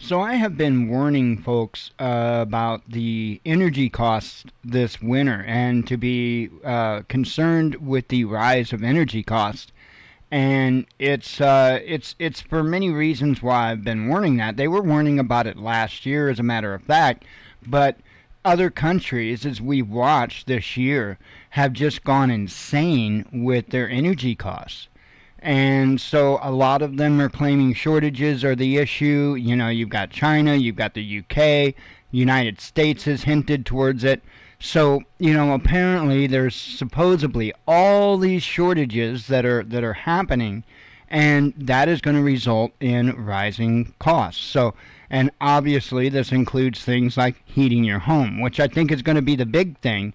So I have been warning folks about the energy costs this winter and to be concerned with the rise of energy costs. And it's for many reasons why I've been warning that. They were warning about it last year, as a matter of fact, but other countries, as we've watched this year, have just gone insane with their energy costs. And so a lot of them are claiming shortages are the issue. You know, you've got China, you've got the UK, United States has hinted towards it. So, apparently there's supposedly all these shortages that are happening, and that is going to result in rising costs. So, and obviously this includes things like heating your home, which I think is going to be the big thing.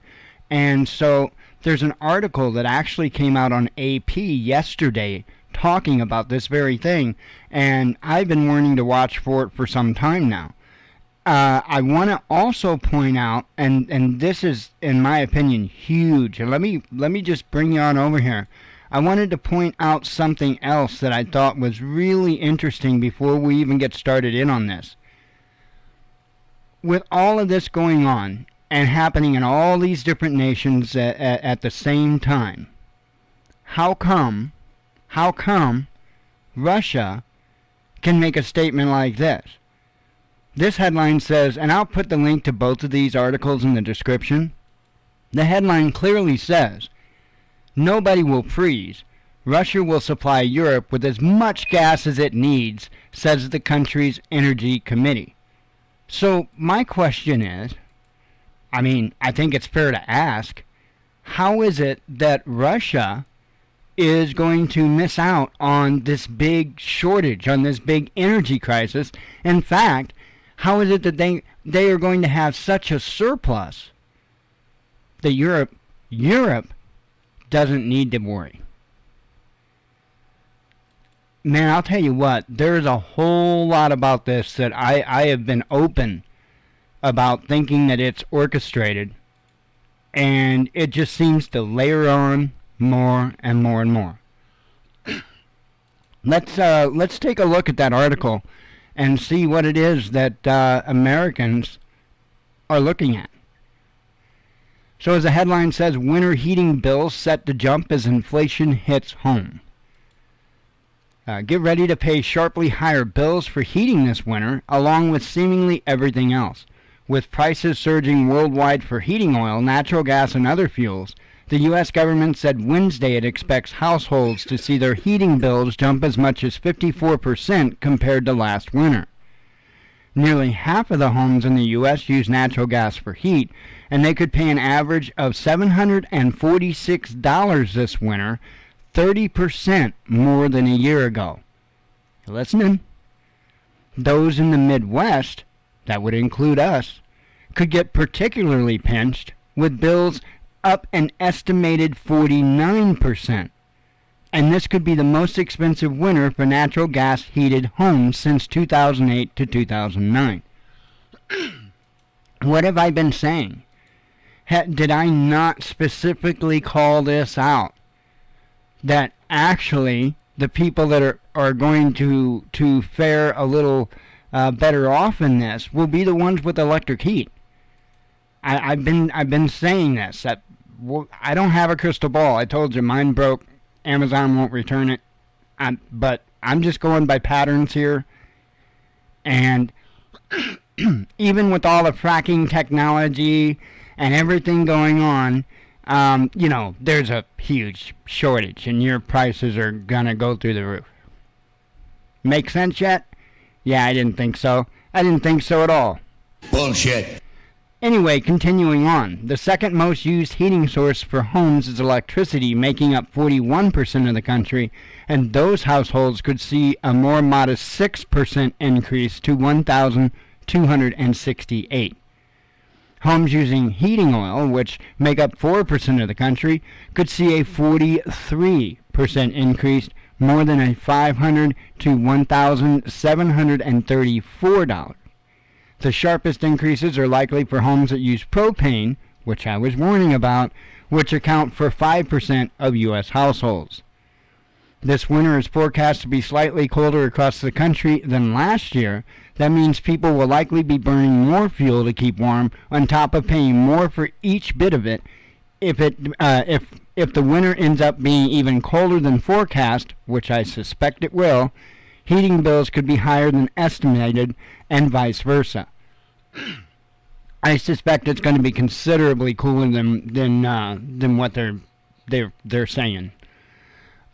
And so there's an article that actually came out on AP yesterday talking about this very thing, and I've been wanting to watch for it for some time now. I want to also point out, and this is, in my opinion, huge. And let me just bring you on over here. I wanted to point out something else that I thought was really interesting before we even get started in on this. With all of this going on and happening in all these different nations at the same time, how come Russia can make a statement like this? This headline says, and I'll put the link to both of these articles in the description. The headline clearly says, "Nobody will freeze. Russia will supply Europe with as much gas as it needs," says the country's energy committee. So my question is, I think it's fair to ask, how is it that Russia is going to miss out on this big shortage, on this big energy crisis? In fact, how is it that they are going to have such a surplus that Europe doesn't need to worry? Man, I'll tell you what, there's a whole lot about this that I have been open about thinking that it's orchestrated, and it just seems to layer on more and more and more. Let's take a look at that article and see what it is that Americans are looking at. So as the headline says, winter heating bills set to jump as inflation hits home. Get ready to pay sharply higher bills for heating this winter, along with seemingly everything else. With prices surging worldwide for heating oil, natural gas, and other fuels, the U.S. government said Wednesday it expects households to see their heating bills jump as much as 54% compared to last winter. Nearly half of the homes in the U.S. use natural gas for heat, and they could pay an average of $746 this winter, 30% more than a year ago. Listening? Those in the Midwest, that would include us, could get particularly pinched, with bills up an estimated 49%. And this could be the most expensive winter for natural gas heated homes since 2008 to 2009. What have I been saying? Did I not specifically call this out? That actually the people that are going to fare a little better off in this will be the ones with electric heat. I've been saying this. That I don't have a crystal ball. I told you mine broke. Amazon won't return it. But I'm just going by patterns here. And even with all the fracking technology and everything going on, there's a huge shortage, and your prices are gonna go through the roof. Make sense yet? Yeah, I didn't think so. I didn't think so at all. Bullshit. Anyway, continuing on. The second most used heating source for homes is electricity, making up 41% of the country, and those households could see a more modest 6% increase to 1,268. Homes using heating oil, which make up 4% of the country, could see a 43% increase, more than a $500 to $1,734. The sharpest increases are likely for homes that use propane, which I was warning about, which account for 5% of U.S. households. This winter is forecast to be slightly colder across the country than last year. That means people will likely be burning more fuel to keep warm, on top of paying more for each bit of it. If the winter ends up being even colder than forecast, which I suspect it will, heating bills could be higher than estimated, and vice versa. I suspect it's going to be considerably cooler than what they're saying.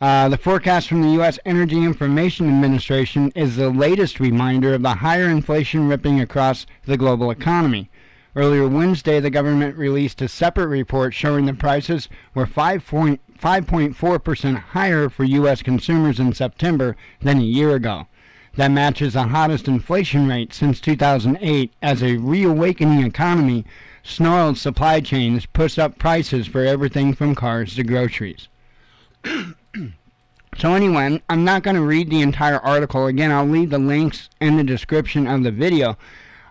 The forecast from the U.S. Energy Information Administration is the latest reminder of the higher inflation ripping across the global economy. Earlier Wednesday, the government released a separate report showing the prices were 5.4% higher for U.S. consumers in September than a year ago. That matches the hottest inflation rate since 2008 as a reawakening economy snarled supply chains push up prices for everything from cars to groceries. So anyway, I'm not going to read the entire article. Again, I'll leave the links in the description of the video.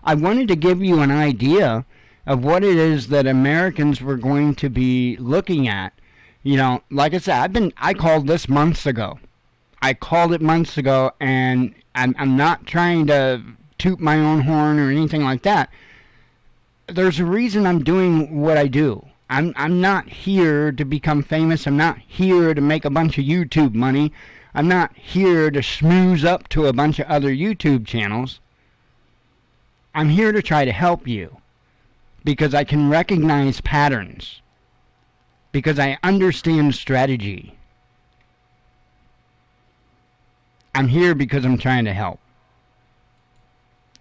I wanted to give you an idea of what it is that Americans were going to be looking at. You know, like I said, I called this months ago. I called it months ago, and I'm not trying to toot my own horn or anything like that. There's a reason I'm doing what I do. I'm not here to become famous. I'm not here to make a bunch of YouTube money. I'm not here to schmooze up to a bunch of other YouTube channels. I'm here to try to help you because I can recognize patterns, because I understand strategy. I'm here because I'm trying to help.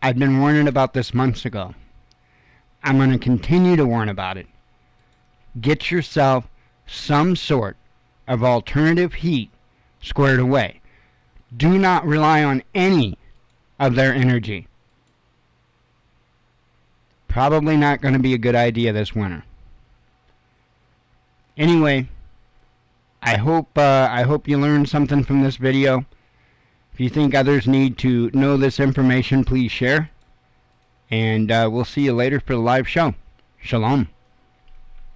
I've been warning about this months ago. I'm going to continue to warn about it. Get yourself some sort of alternative heat squared away. Do not rely on any of their energy. Probably not going to be a good idea this winter. Anyway, I hope you learned something from this video. If you think others need to know this information, please share. And we'll see you later for the live show. Shalom.